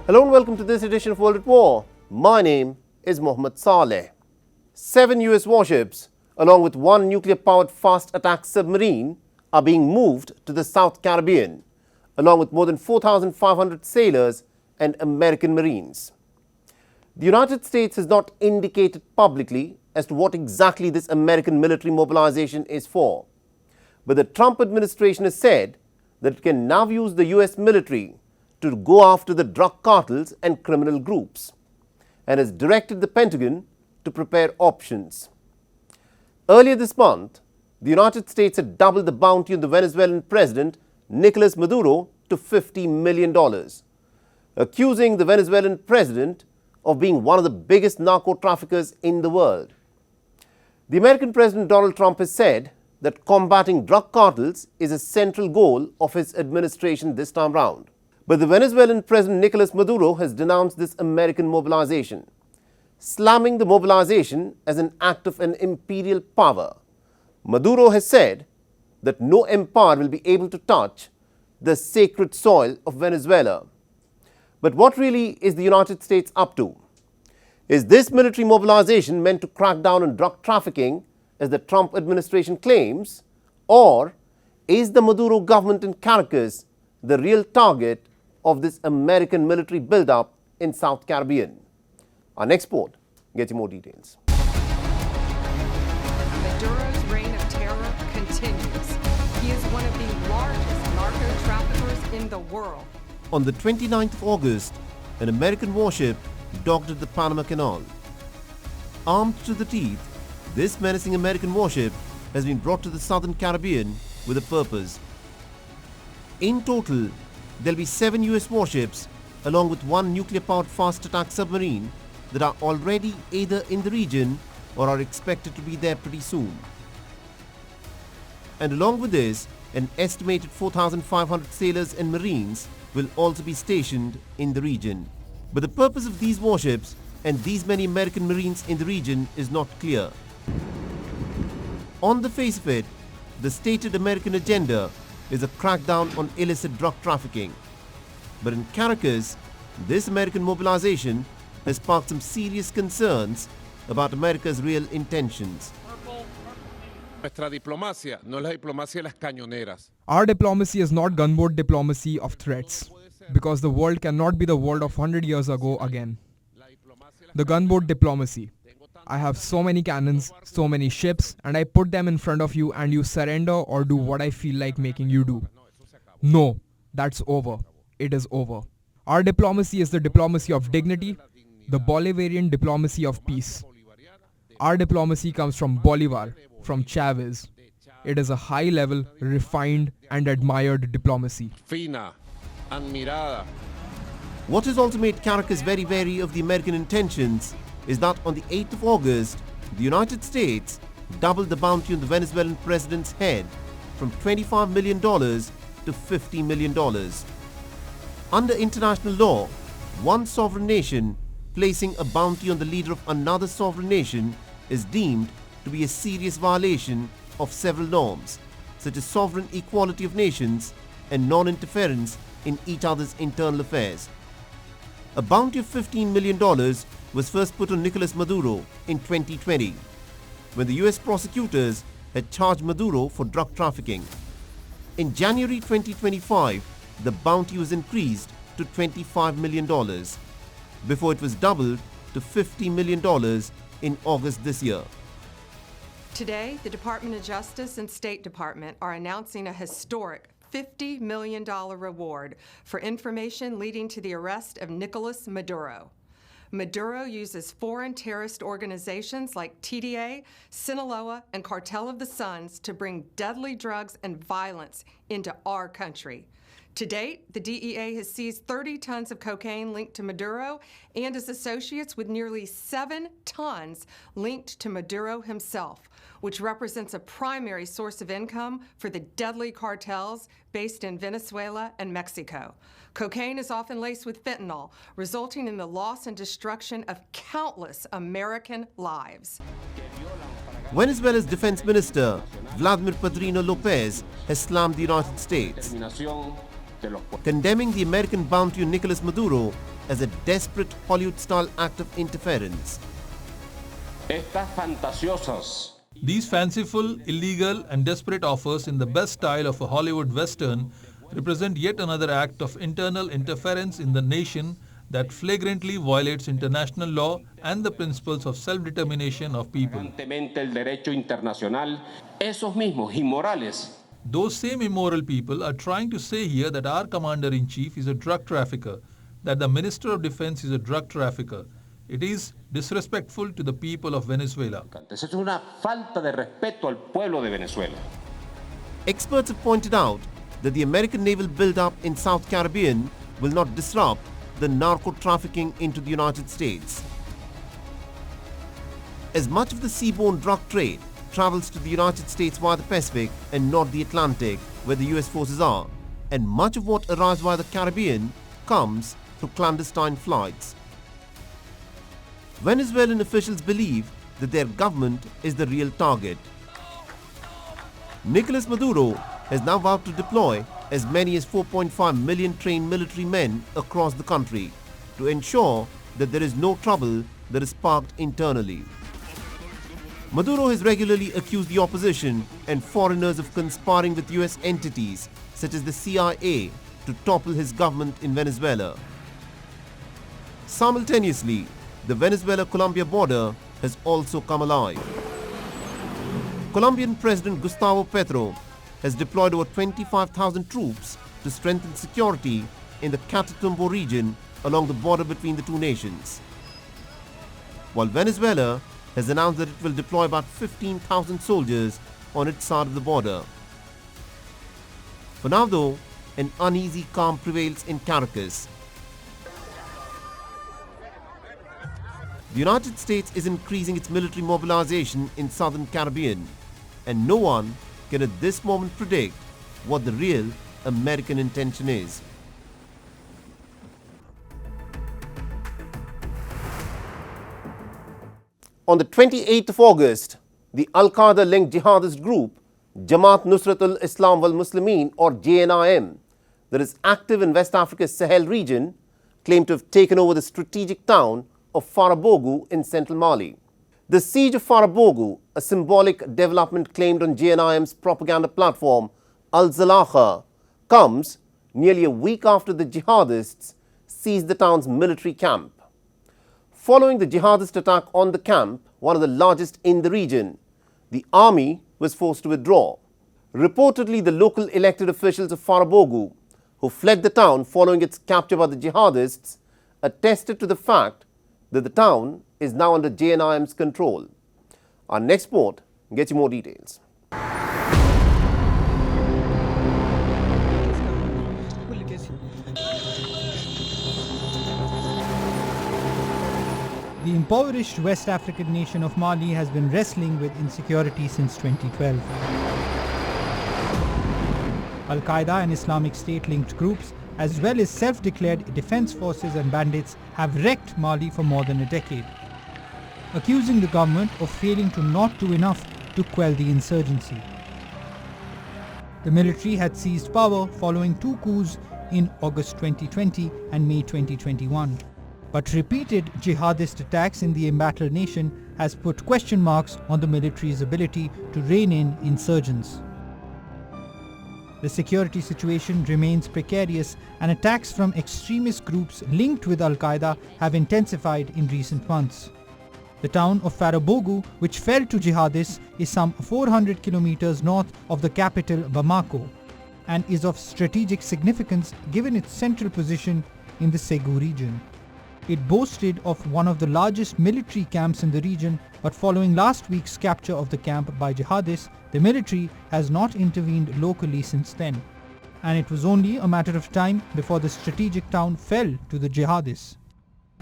Hello and welcome to this edition of World at War. My name is Mohammed Saleh. 7 US warships, along with 1 nuclear-powered fast attack submarine, are being moved to the South Caribbean, along with more than 4,500 sailors and American Marines. The United States has not indicated publicly as to what exactly this American military mobilization is for, but the Trump administration has said that it can now use the US military to go after the drug cartels and criminal groups, and has directed the Pentagon to prepare options. Earlier this month, the United States had doubled the bounty on the Venezuelan president Nicolas Maduro to $50 million, accusing the Venezuelan president of being one of the biggest narco traffickers in the world. The American President Donald Trump has said that combating drug cartels is a central goal of his administration this time round. But the Venezuelan President Nicolas Maduro has denounced this American mobilization, slamming the mobilization as an act of an imperial power. Maduro has said that no empire will be able to touch the sacred soil of Venezuela. But what really is the United States up to? Is this military mobilization meant to crack down on drug trafficking, as the Trump administration claims, or is the Maduro government in Caracas the real target of this American military buildup in South Caribbean? Our next report gets you more details. Maduro's reign of terror continues. He is one of the largest narco traffickers in the world. On the 29th of August, an American warship docked at the Panama Canal. Armed to the teeth, this menacing American warship has been brought to the southern Caribbean with a purpose. In total, there will be 7 US warships along with 1 nuclear-powered fast attack submarine that are already either in the region or are expected to be there pretty soon. And along with this, an estimated 4,500 sailors and Marines will also be stationed in the region. But the purpose of these warships and these many American Marines in the region is not clear. On the face of it, the stated American agenda is a crackdown on illicit drug trafficking. But in Caracas, this American mobilization has sparked some serious concerns about America's real intentions. Nuestra diplomacia no es la diplomacia de las cañoneras. Our diplomacy is not gunboat diplomacy of threats, because the world cannot be the world of 100 years ago again. The gunboat diplomacy. I have so many cannons, so many ships, and I put them in front of you and you surrender or do what I feel like making you do. No, that's over. It is over. Our diplomacy is the diplomacy of dignity, the Bolivarian diplomacy of peace. Our diplomacy comes from Bolivar, from Chavez. It is a high-level, refined and admired diplomacy. Fina, admirada. What has also made Caracas very wary of the American intentions is that on the 8th of August, the United States doubled the bounty on the Venezuelan president's head from $25 million to $50 million. Under international law, one sovereign nation placing a bounty on the leader of another sovereign nation is deemed to be a serious violation of several norms, such as sovereign equality of nations and non-interference in each other's internal affairs. A bounty of $15 million was first put on Nicolas Maduro in 2020, when the US prosecutors had charged Maduro for drug trafficking. In January 2025, the bounty was increased to $25 million, before it was doubled to $50 million in August this year. Today, the Department of Justice and State Department are announcing a historic $50 million reward for information leading to the arrest of Nicolas Maduro. Maduro uses foreign terrorist organizations like TDA, Sinaloa, and Cartel of the Suns to bring deadly drugs and violence into our country. To date, the DEA has seized 30 tons of cocaine linked to Maduro and his associates, with nearly 7 tons linked to Maduro himself, which represents a primary source of income for the deadly cartels based in Venezuela and Mexico. Cocaine is often laced with fentanyl, resulting in the loss and destruction of countless American lives. Venezuela's Defense Minister Vladimir Padrino Lopez has slammed the United States. Condemning the American bounty on Nicolas Maduro, as a desperate Hollywood-style act of interference. Estas fantasiosas These fanciful, illegal and desperate offers in the best style of a Hollywood Western represent yet another act of internal interference in the nation that flagrantly violates international law and the principles of self-determination of people. flagrantemente el derecho internacional, esos mismos inmorales Those same immoral people are trying to say here that our commander-in-chief is a drug trafficker, that the Minister of Defense is a drug trafficker. It is disrespectful to the people of Venezuela. Eso es una falta de respeto al pueblo de Venezuela. Experts have pointed out that the American naval buildup in South Caribbean will not disrupt the narco-trafficking into the United States. As much of the seaborne drug trade travels to the United States via the Pacific and not the Atlantic, where the US forces are, and much of what arrives via the Caribbean comes through clandestine flights. Venezuelan officials believe that their government is the real target. Nicolas Maduro has now vowed to deploy as many as 4.5 million trained military men across the country to ensure that there is no trouble that is sparked internally. Maduro has regularly accused the opposition and foreigners of conspiring with US entities such as the CIA to topple his government in Venezuela. Simultaneously, the Venezuela-Colombia border has also come alive. Colombian President Gustavo Petro has deployed over 25,000 troops to strengthen security in the Catatumbo region along the border between the two nations, while Venezuela has announced that it will deploy about 15,000 soldiers on its side of the border. For now though, an uneasy calm prevails in Caracas. The United States is increasing its military mobilization in southern Caribbean, and no one can at this moment predict what the real American intention is. On the 28th of August, the Al-Qaeda-linked jihadist group Jamaat Nusrat al-Islam wal-Muslimin, or JNIM, that is active in West Africa's Sahel region, claimed to have taken over the strategic town of Farabougou in central Mali. The siege of Farabougou, a symbolic development claimed on JNIM's propaganda platform Al-Zalaqa, comes nearly a week after the jihadists seized the town's military camp. Following the jihadist attack on the camp, one of the largest in the region, the army was forced to withdraw. Reportedly, the local elected officials of Farabougou, who fled the town following its capture by the jihadists, attested to the fact that the town is now under JNIM's control. Our next report gets you more details. The impoverished West African nation of Mali has been wrestling with insecurity since 2012. Al-Qaeda and Islamic State-linked groups, as well as self-declared defense forces and bandits, have wrecked Mali for more than a decade, accusing the government of failing to not do enough to quell the insurgency. The military had seized power following two coups in August 2020 and May 2021. But repeated jihadist attacks in the embattled nation has put question marks on the military's ability to rein in insurgents. The security situation remains precarious, and attacks from extremist groups linked with Al-Qaeda have intensified in recent months. The town of Farabougou, which fell to jihadists, is some 400 kilometers north of the capital Bamako and is of strategic significance given its central position in the Ségou region. It boasted of one of the largest military camps in the region, but following last week's capture of the camp by jihadists, the military has not intervened locally since then, and it was only a matter of time before the strategic town fell to the jihadists.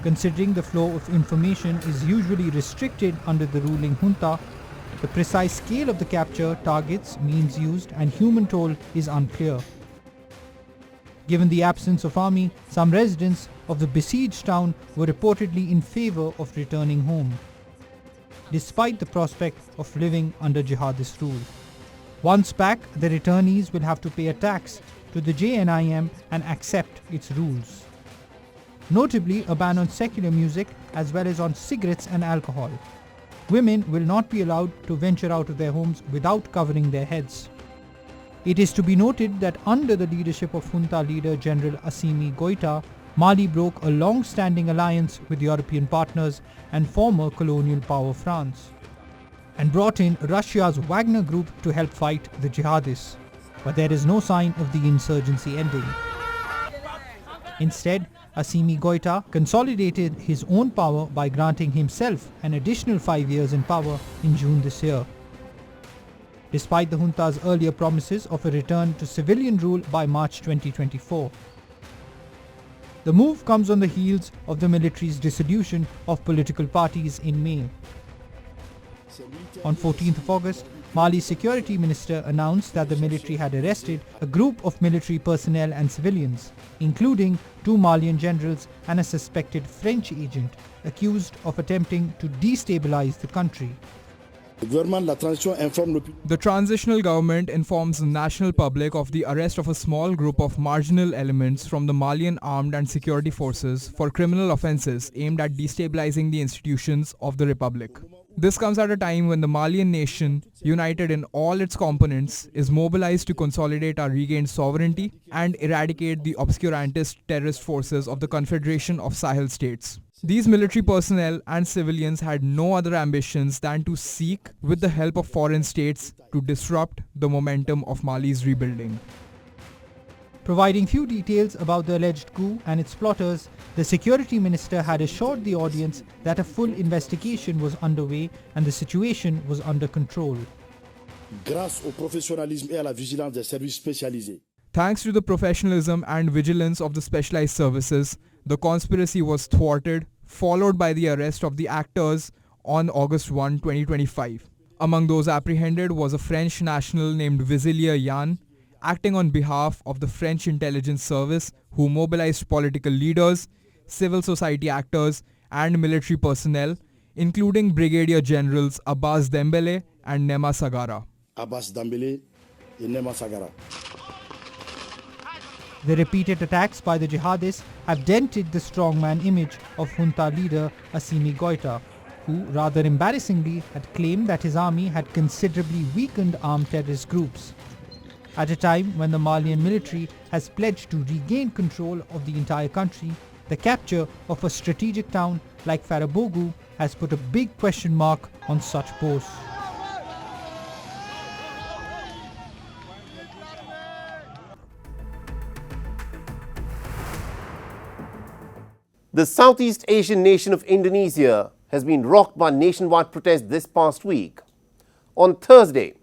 Considering the flow of information is usually restricted under the ruling junta, the precise scale of the capture, targets, means used, and human toll is unclear. Given the absence of army, some residents of the besieged town were reportedly in favor of returning home, despite the prospect of living under jihadist rule. Once back, the returnees will have to pay a tax to the JNIM and accept its rules. notably a ban on secular music as well as on cigarettes and alcohol. Women will not be allowed to venture out of their homes without covering their heads. It is to be noted that under the leadership of Junta leader General Assimi Goïta, Mali broke a long-standing alliance with European partners and former colonial power France, and brought in Russia's Wagner group to help fight the jihadists. But there is no sign of the insurgency ending. Instead, Assimi Goïta consolidated his own power by granting himself an additional 5 years in power in June this year. Despite the junta's earlier promises of a return to civilian rule by March 2024. The move comes on the heels of the military's dissolution of political parties in May. On 14th of August, Mali's security minister announced that the military had arrested a group of military personnel and civilians, including 2 Malian generals and a suspected French agent, accused of attempting to destabilize the country. The transitional government informs the national public of the arrest of a small group of marginal elements from the Malian armed and security forces for criminal offences aimed at destabilizing the institutions of the republic. This comes at a time when the Malian nation, united in all its components, is mobilized to consolidate our regained sovereignty and eradicate the obscurantist terrorist forces of the Confederation of Sahel States. These military personnel and civilians had no other ambitions than to seek, with the help of foreign states, to disrupt the momentum of Mali's rebuilding. Providing few details about the alleged coup and its plotters, the security minister had assured the audience that a full investigation was underway and the situation was under control. Grâce au professionnalisme et à la vigilance des services spécialisés. Thanks to the professionalism and vigilance of the specialized services, the conspiracy was thwarted, followed by the arrest of the actors on August 1, 2025. Among those apprehended was a French national named Vizilier Yan, acting on behalf of the French intelligence service, who mobilized political leaders, civil society actors and military personnel, including Brigadier Generals Abbas Dembele and Nema Sagara. Abbas Dembele and Nema Sagara. The repeated attacks by the jihadists have dented the strongman image of junta leader Assimi Goïta, who rather embarrassingly had claimed that his army had considerably weakened armed terrorist groups. At a time when the Malian military has pledged to regain control of the entire country, the capture of a strategic town like Farabougou has put a big question mark on such boasts. The Southeast Asian nation of Indonesia has been rocked by nationwide protests this past week. On Thursday,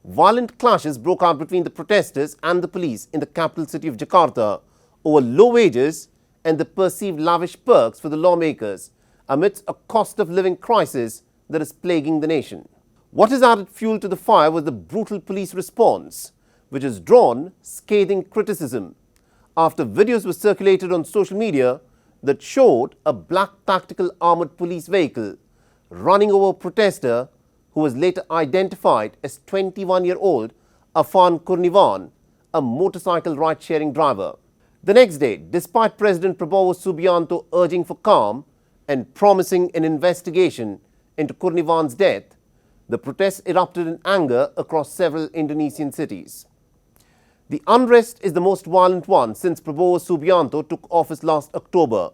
violent clashes broke out between the protesters and the police in the capital city of Jakarta over low wages and the perceived lavish perks for the lawmakers amidst a cost of living crisis that is plaguing the nation. What has added fuel to the fire was the brutal police response, which has drawn scathing criticism after videos were circulated on social media that showed a black tactical armoured police vehicle running over a protester who was later identified as 21-year-old Afan Kurniawan, a motorcycle ride-sharing driver. The next day, despite President Prabowo Subianto urging for calm and promising an investigation into Kurniawan's death, the protests erupted in anger across several Indonesian cities. The unrest is the most violent one since Prabowo Subianto took office last October,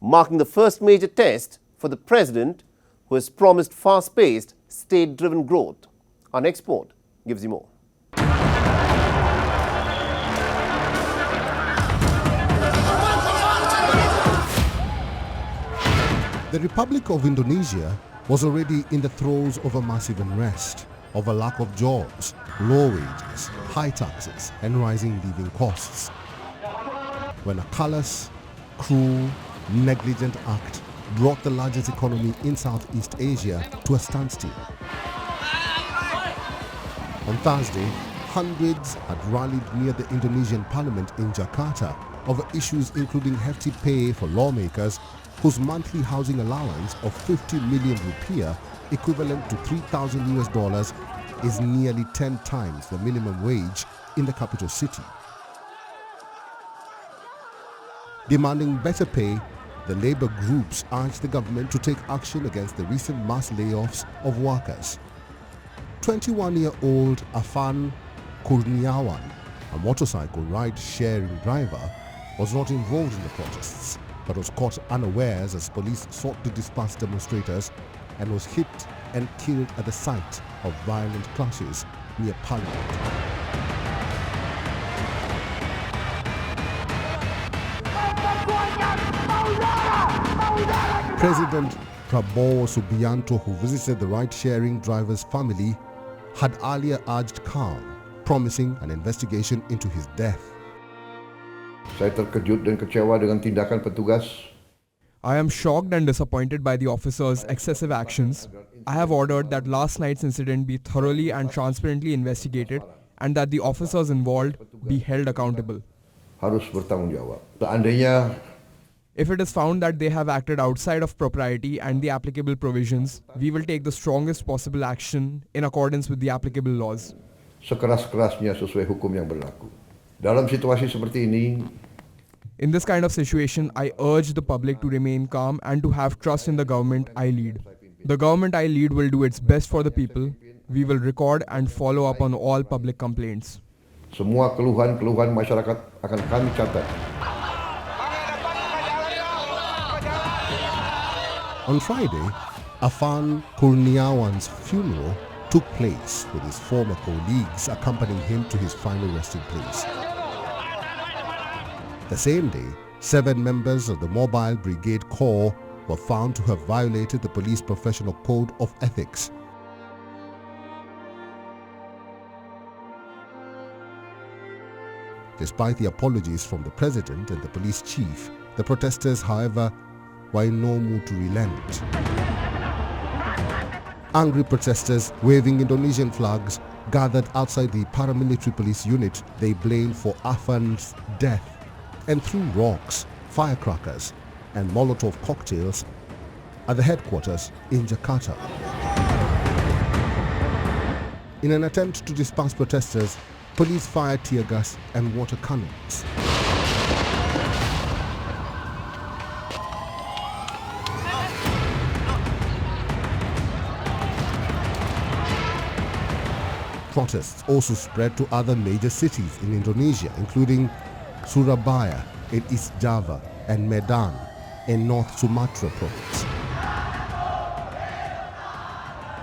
marking the first major test for the president, who has promised fast-paced, state-driven growth. Our next report gives you more. The Republic of Indonesia was already in the throes of a massive unrest, of a lack of jobs, low wages, high taxes and rising living costs, when a callous, cruel, negligent act brought the largest economy in Southeast Asia to a standstill. On Thursday, hundreds had rallied near the Indonesian parliament in Jakarta over issues including hefty pay for lawmakers whose monthly housing allowance of 50 million rupiah, equivalent to $3,000 is nearly 10 times the minimum wage in the capital city. Demanding better pay, the labor groups urged the government to take action against the recent mass layoffs of workers. 21-year-old Afan Kurniawan, a motorcycle ride-sharing driver, was not involved in the protests, but was caught unawares as police sought to disperse demonstrators and was hit and killed at the site of violent clashes near Parliament. President Prabowo Subianto, who visited the ride-sharing driver's family, had earlier urged calm, promising an investigation into his death. Saya terkejut dan kecewa dengan tindakan petugas. I am shocked and disappointed by the officers' excessive actions. I have ordered that last night's incident be thoroughly and transparently investigated and that the officers involved be held accountable. Harus bertanggung jawab. Seandainya if it is found that they have acted outside of propriety and the applicable provisions, we will take the strongest possible action in accordance with the applicable laws. Sekeras-kerasnya sesuai hukum yang berlaku. Dalam situasi seperti ini, in this kind of situation, I urge the public to remain calm and to have trust in the government I lead. The government I lead will do its best for the people. We will record and follow up on all public complaints. Semua keluhan-keluhan masyarakat akan kami catat. On Friday, Afan Kurniawan's funeral took place with his former colleagues accompanying him to his final resting place. The same day, 7 members of the Mobile Brigade Corps were found to have violated the police professional code of ethics. Despite the apologies from the president and the police chief, the protesters, however, were in no mood to relent. Angry protesters waving Indonesian flags gathered outside the paramilitary police unit they blamed for Afan's death and threw rocks, firecrackers and Molotov cocktails at the headquarters in Jakarta. In an attempt to disperse protesters, police fired tear gas and water cannons. Protests also spread to other major cities in Indonesia, including Surabaya in East Java and Medan in North Sumatra province.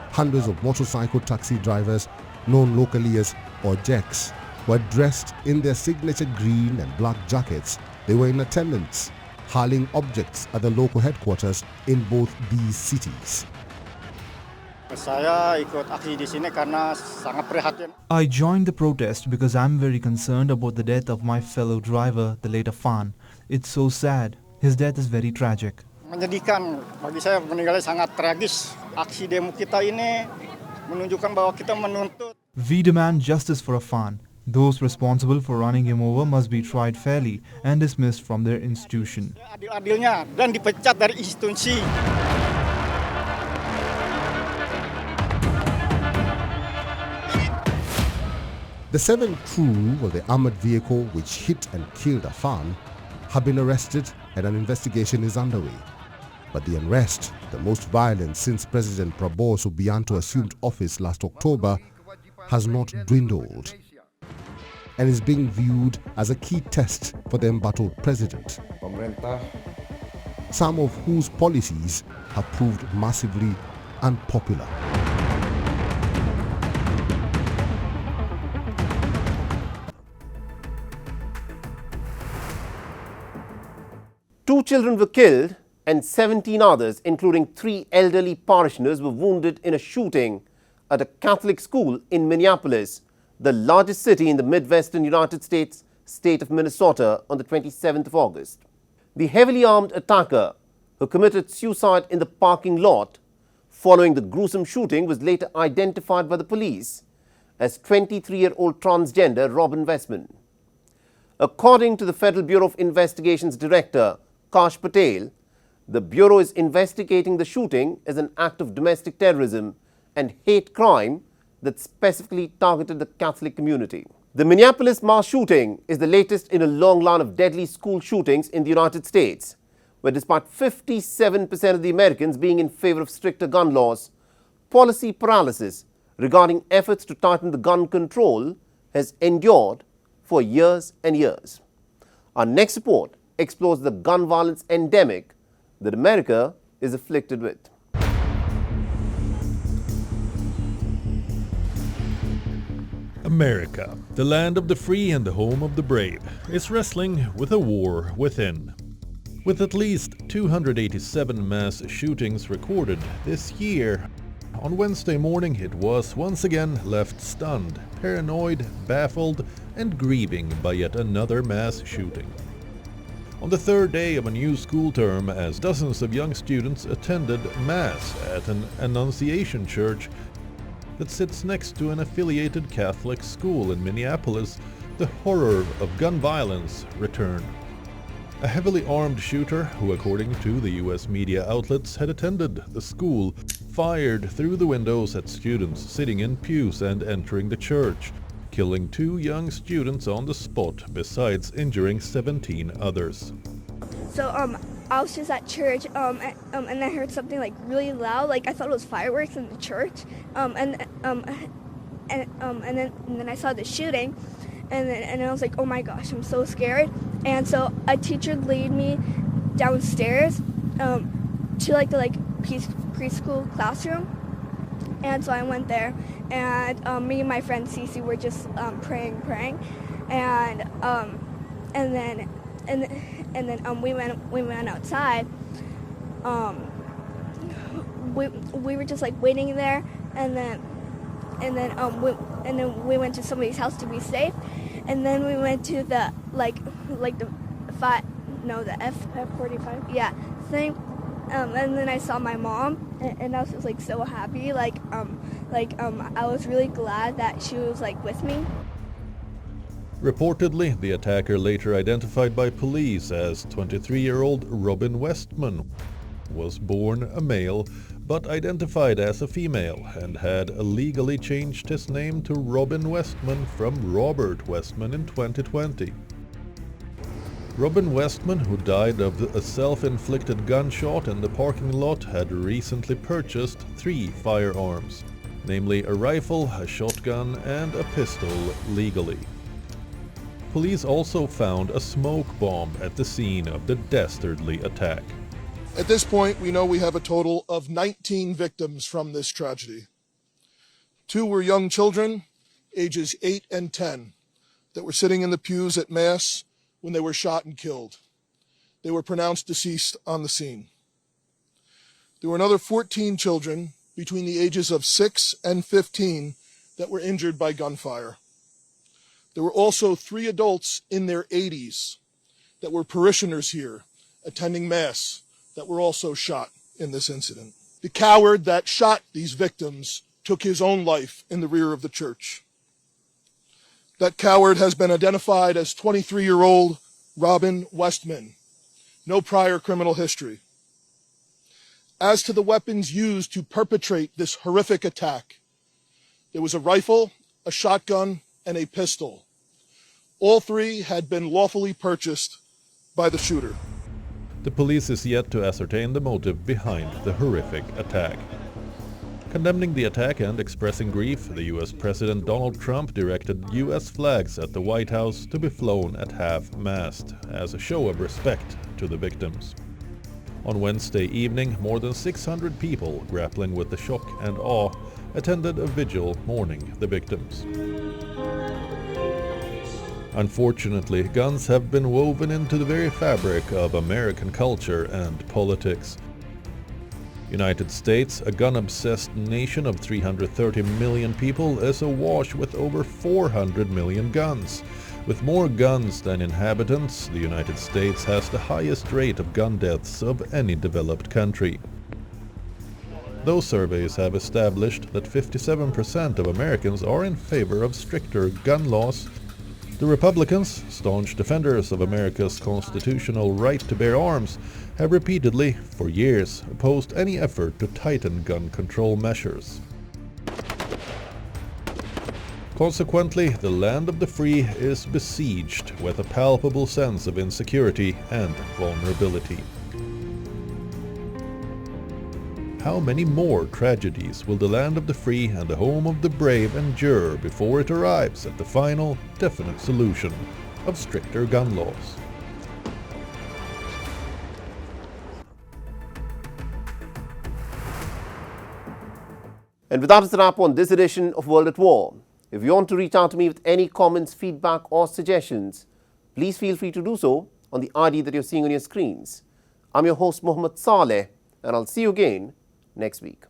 Hundreds of motorcycle taxi drivers, known locally as ojeks, were dressed in their signature green and black jackets. They were in attendance, hurling objects at the local headquarters in both these cities. Saya ikut aksi di sini karena sangat prihatin. I joined the protest because I'm very concerned about the death of my fellow driver, the late Afan. It's so sad. His death is very tragic. Menyedihkan bagi saya, meninggalnya sangat tragis. Aksi demo kita ini menunjukkan bahwa kita menuntut. We demand justice for Afan. Those responsible for running him over must be tried fairly and dismissed from their institution. Adil-adilnya dan dipecat dari institusi. The 7 crew of the armored vehicle which hit and killed Afan have been arrested and an investigation is underway. But the unrest, the most violent since President Prabowo Subianto assumed office last October, has not dwindled and is being viewed as a key test for the embattled president, some of whose policies have proved massively unpopular. Two children were killed and 17 others, including 3 elderly parishioners, were wounded in a shooting at a Catholic school in Minneapolis, the largest city in the Midwestern United States state of Minnesota, on the 27th of August. The heavily armed attacker, who committed suicide in the parking lot following the gruesome shooting, was later identified by the police as 23-year-old transgender Robin Westman. According to the Federal Bureau of Investigation's director, Kash Patel, the Bureau is investigating the shooting as an act of domestic terrorism and hate crime that specifically targeted the Catholic community. The Minneapolis mass shooting is the latest in a long line of deadly school shootings in the United States, where despite 57% of the Americans being in favor of stricter gun laws, policy paralysis regarding efforts to tighten the gun control has endured for years and years. Our next report explores the gun violence endemic that America is afflicted with. America, the land of the free and the home of the brave, is wrestling with a war within. With at least 287 mass shootings recorded this year, on Wednesday morning it was once again left stunned, paranoid, baffled, and grieving by yet another mass shooting. On the third day of a new school term, as dozens of young students attended Mass at an Annunciation church that sits next to an affiliated Catholic school in Minneapolis, the horror of gun violence returned. A heavily armed shooter, who according to the US media outlets had attended the school, fired through the windows at students sitting in pews and entering the church, killing 2 young students on the spot, besides injuring 17 others. So I was just at church and I heard something like really loud, like I thought it was fireworks in the church, and then I saw the shooting, and I was like, oh my gosh, I'm so scared. And so a teacher led me downstairs to like the preschool classroom, and so I went there, and me and my friend Cece were just praying, and then we went outside. We were just like waiting there, and then we went to somebody's house to be safe, and then we went to the F-45 thing, and then I saw my mom, and I was just like so happy, I was really glad that she was like with me. Reportedly, the attacker, later identified by police as 23-year-old Robin Westman, was born a male but identified as a female and had illegally changed his name to Robin Westman from Robert Westman in 2020. Robin Westman, who died of a self-inflicted gunshot in the parking lot, had recently purchased 3 firearms, namely a rifle, a shotgun, and a pistol legally. Police also found a smoke bomb at the scene of the dastardly attack. At this point, we know we have a total of 19 victims from this tragedy. 2 were young children, ages 8 and 10, that were sitting in the pews at Mass when they were shot and killed. They were pronounced deceased on the scene. There were another 14 children between the ages of 6 and 15 that were injured by gunfire. There were also 3 adults in their 80s that were parishioners here attending Mass that were also shot in this incident. The coward that shot these victims took his own life in the rear of the church. That coward has been identified as 23-year-old Robin Westman. No prior criminal history. As to the weapons used to perpetrate this horrific attack, there was a rifle, a shotgun, and a pistol. All 3 had been lawfully purchased by the shooter. The police is yet to ascertain the motive behind the horrific attack. Condemning the attack and expressing grief, the US President Donald Trump directed US flags at the White House to be flown at half-mast as a show of respect to the victims. On Wednesday evening, more than 600 people grappling with the shock and awe attended a vigil mourning the victims. Unfortunately, guns have been woven into the very fabric of American culture and politics. United States, a gun-obsessed nation of 330 million people, is awash with over 400 million guns. With more guns than inhabitants, the United States has the highest rate of gun deaths of any developed country. Those surveys have established that 57% of Americans are in favor of stricter gun laws. The Republicans, staunch defenders of America's constitutional right to bear arms, have repeatedly, for years, opposed any effort to tighten gun control measures. Consequently, the land of the free is besieged with a palpable sense of insecurity and vulnerability. How many more tragedies will the land of the free and the home of the brave endure before it arrives at the final, definite solution of stricter gun laws? And with that is the wrap on this edition of World at War. If you want to reach out to me with any comments, feedback or suggestions, please feel free to do so on the ID that you're seeing on your screens. I'm your host Mohammed Saleh, and I'll see you again next week.